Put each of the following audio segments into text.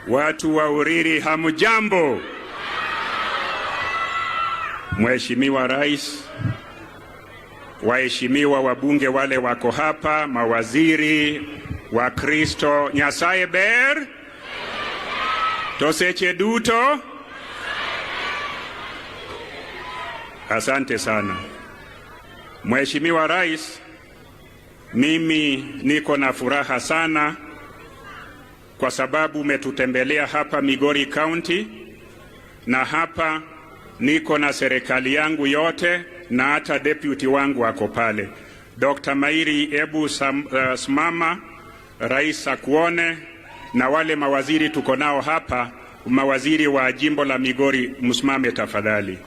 Watu wa Uriri hamjambo. Mheshimiwa Rais, waheshimiwa wabunge wale wako hapa, mawaziri, Wakristo, Nyasaye ber, toseche duto. Asante sana. Mheshimiwa Rais, mimi niko na furaha sana kwa sababu umetutembelea hapa Migori County, na hapa niko na serikali yangu yote na hata deputy wangu wako pale. Dr. Mairi, ebu simama, Rais akuone, na wale mawaziri tuko nao hapa, mawaziri wa jimbo la Migori, msimame tafadhali.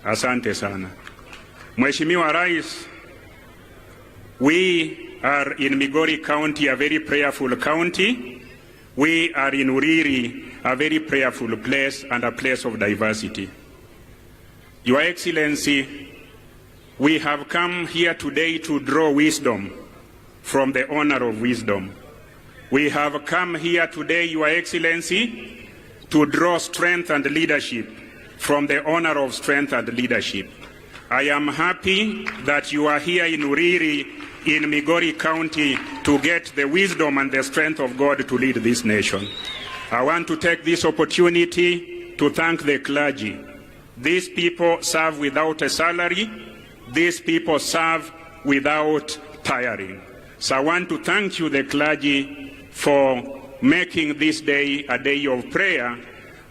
Asante sana. Mheshimiwa Rais, we are in Migori County, a very prayerful county. We are in Uriri, a very prayerful place and a place of diversity. Your Excellency, we have come here today to draw wisdom from the honor of wisdom. We have come here today, Your Excellency, to draw strength and leadership from the honor of strength and leadership. I am happy that you are here in Uriri, in Migori County, to get the wisdom and the strength of God to lead this nation. I want to take this opportunity to thank the clergy. These people serve without a salary. These people serve without tiring. So I want to thank you, the clergy, for making this day a day of prayer.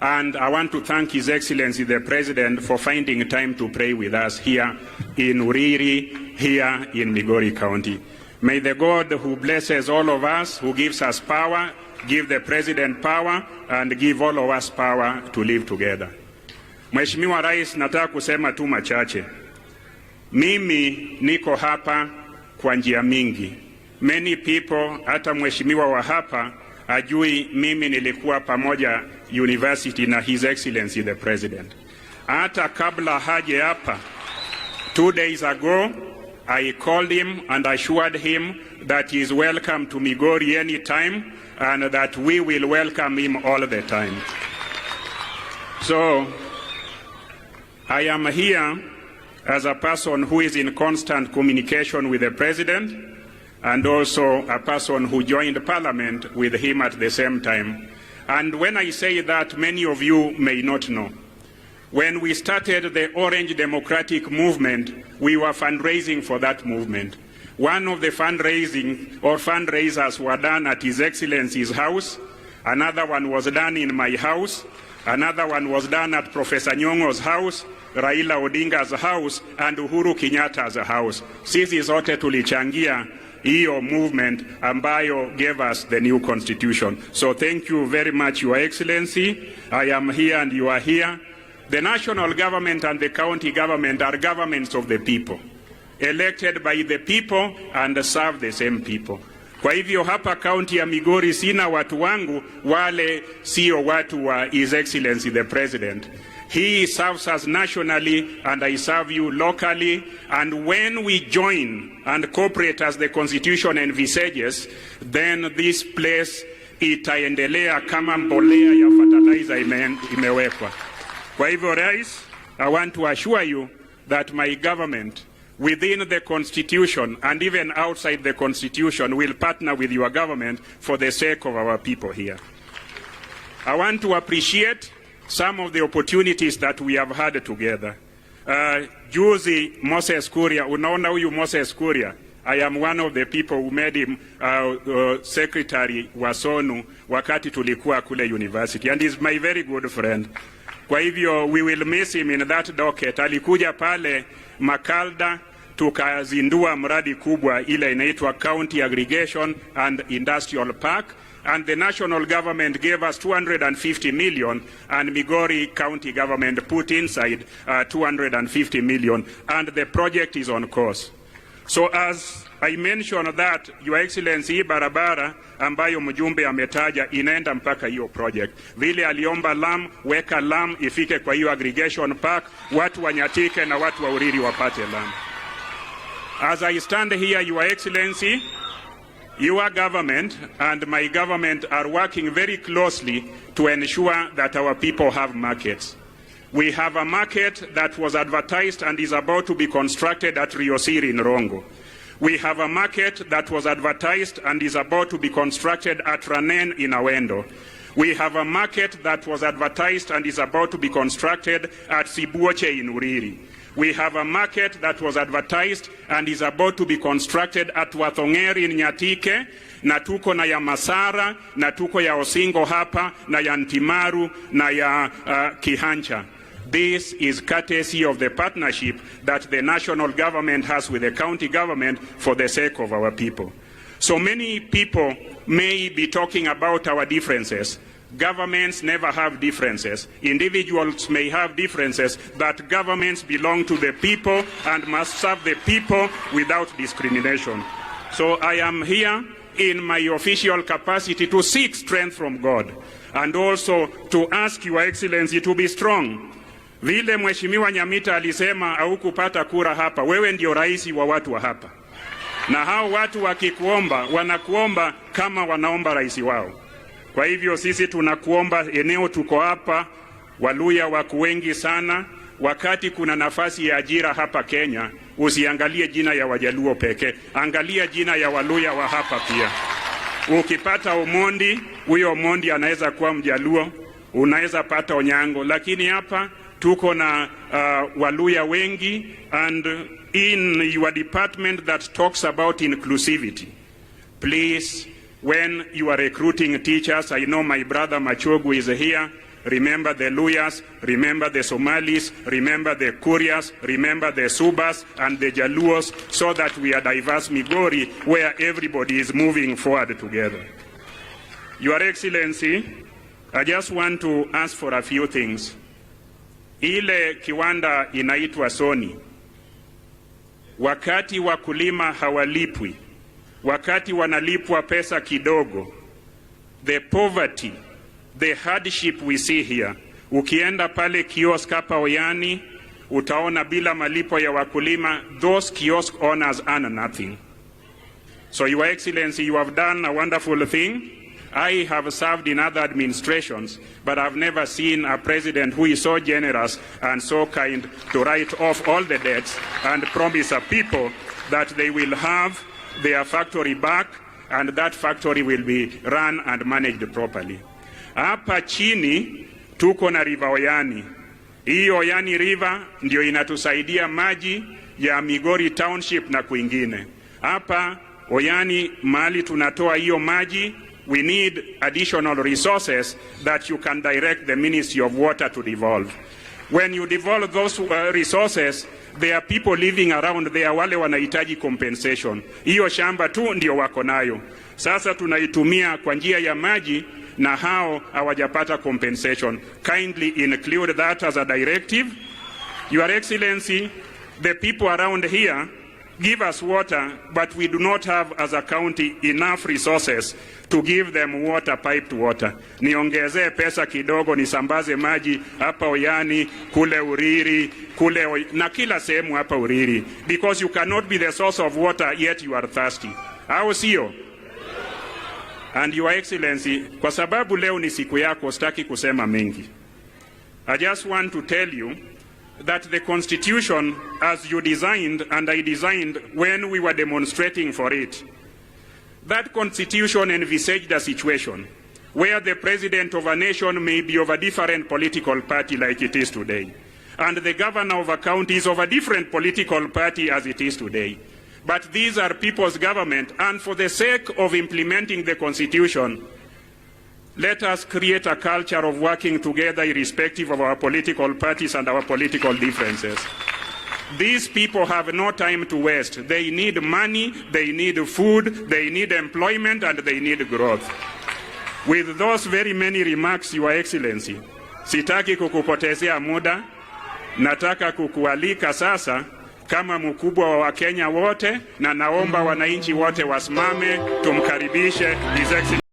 And I want to thank His Excellency the President for finding time to pray with us here in Uriri, here in Migori County. May the God who blesses all of us, who gives us power, give the President power and give all of us power to live together. Mheshimiwa Rais, nataka kusema tu machache. Mimi niko hapa kwa njia mingi. Many people, hata mheshimiwa wa hapa ajui mimi nilikuwa pamoja university na His Excellency the President. Hata kabla haje hapa, 2 days ago, I called him and assured him that he is welcome to Migori anytime and that we will welcome him all the time. So, I am here as a person who is in constant communication with the President and also a person who joined Parliament with him at the same time. And when I say that, many of you may not know. When we started the Orange Democratic Movement, we were fundraising for that movement. One of the fundraisers were done at His Excellency's house. Another one was done in my house. Another one was done at Professor Nyong'o's house, Raila Odinga's house, and Uhuru Kenyatta's house. Sisi zote tulichangia hiyo movement ambayo gave us the new constitution. So thank you very much, Your Excellency. I am here and you are here. The national government and the county government are governments of the people, elected by the people and serve the same people. Kwa hivyo hapa county ya Migori sina watu wangu, wale sio watu wa His Excellency the President. He serves us nationally and I serve you locally, and when we join and cooperate as the constitution envisages, then this place itaendelea kama mbolea ya fertilizer imewekwa. Kwa hivyo Rais, I want to assure you that my government, within the Constitution and even outside the Constitution, will partner with your government for the sake of our people here. I want to appreciate some of the opportunities that we have had together. Juzi Moses Kuria, unaona huyu Moses Kuria, I am one of the people who made him secretary wa SONU wakati tulikuwa kule university, and he's my very good friend. Kwa hivyo we will miss him in that docket. Alikuja pale Makalda, tukazindua mradi kubwa ile inaitwa County Aggregation and Industrial Park, and the national government gave us 250 million and Migori County government put inside 250 million, and the project is on course. So as I mentioned that, Your Excellency, barabara ambayo mjumbe ametaja inaenda mpaka hiyo project. Vile aliomba lam, weka lam ifike kwa hiyo aggregation park, watu wanyatike na watu wa Uriri wapate lam. As I stand here, Your Excellency, Your government and my government are working very closely to ensure that our people have markets. We have a market that was advertised and is about to be constructed at Riosiri in Rongo. We have a market that was advertised and is about to be constructed at Ranen in Awendo. We have a market that was advertised and is about to be constructed at Sibuoche in Uriri. We have a market that was advertised and is about to be constructed at Wathongeri in Nyatike, na tuko na ya Masara, na tuko ya Osingo hapa, na ya Ntimaru, na ya Kihancha. This is courtesy of the partnership that the national government has with the county government for the sake of our people. So many people may be talking about our differences. Governments never have differences. Individuals may have differences, but governments belong to the people and must serve the people without discrimination. So I am here in my official capacity to seek strength from God and also to ask Your Excellency to be strong. Vile Mheshimiwa Nyamita alisema haukupata kura hapa, wewe ndio rais wa watu wa hapa. Na hao watu wakikuomba, wanakuomba kama wanaomba rais wao. Kwa hivyo sisi tunakuomba, eneo tuko hapa, Waluya wako wengi sana. Wakati kuna nafasi ya ajira hapa Kenya, usiangalie jina ya Wajaluo pekee, angalia jina ya Waluya wa hapa pia. Ukipata Omondi, huyo Omondi anaweza kuwa Mjaluo, unaweza pata Onyango, lakini hapa tuko na Waluya wengi. And in your department that talks about inclusivity, please, when you are recruiting teachers, I know my brother Machogu is here, remember the Luyas, remember the Somalis, remember the Kurias, remember the Subas and the Jaluos, so that we are diverse Migori where everybody is moving forward together. Your Excellency, I just want to ask for a few things. Ile kiwanda inaitwa Sony, wakati wakulima hawalipwi, wakati wanalipwa pesa kidogo, the poverty, the hardship we see here. Ukienda pale kiosk hapa Oyani, utaona bila malipo ya wakulima, those kiosk owners earn nothing. So Your Excellency, you have done a wonderful thing. I have served in other administrations, but I've never seen a president who is so generous and so kind to write off all the debts and promise a people that they will have their factory back and that factory will be run and managed properly. Hapa chini tuko na River Oyani. Hii Oyani River ndio inatusaidia maji ya Migori Township na kwingine. Hapa Oyani mahali tunatoa hiyo maji, we need additional resources that you can direct the Ministry of Water to devolve. When you devolve those resources, there are people living around there, wale wanahitaji compensation. Hiyo shamba tu ndio wako nayo. Sasa tunaitumia kwa njia ya maji na hao hawajapata compensation. Kindly include that as a directive. Your Excellency, the people around here give us water, but we do not have as a county enough resources to give them water, piped water. Niongezee pesa kidogo nisambaze maji hapa Oyani, kule Uriri, na kila sehemu hapa Uriri, because you cannot be the source of water yet you are thirsty. Au sio? And Your Excellency, kwa sababu leo ni siku yako, sitaki kusema mengi. I just want to tell you that the Constitution, as you designed and I designed when we were demonstrating for it, that Constitution envisaged a situation where the president of a nation may be of a different political party like it is today, and the governor of a county is of a different political party as it is today. But these are people's government, and for the sake of implementing the Constitution, let us create a culture of working together irrespective of our political parties and our political differences. These people have no time to waste. They need money, they need food, they need employment, and they need growth. With those very many remarks, Your Excellency, sitaki kukupotezea muda, nataka kukualika sasa kama mkubwa wa Wakenya wote, na naomba wananchi wote wasimame tumkaribishe His Excellency.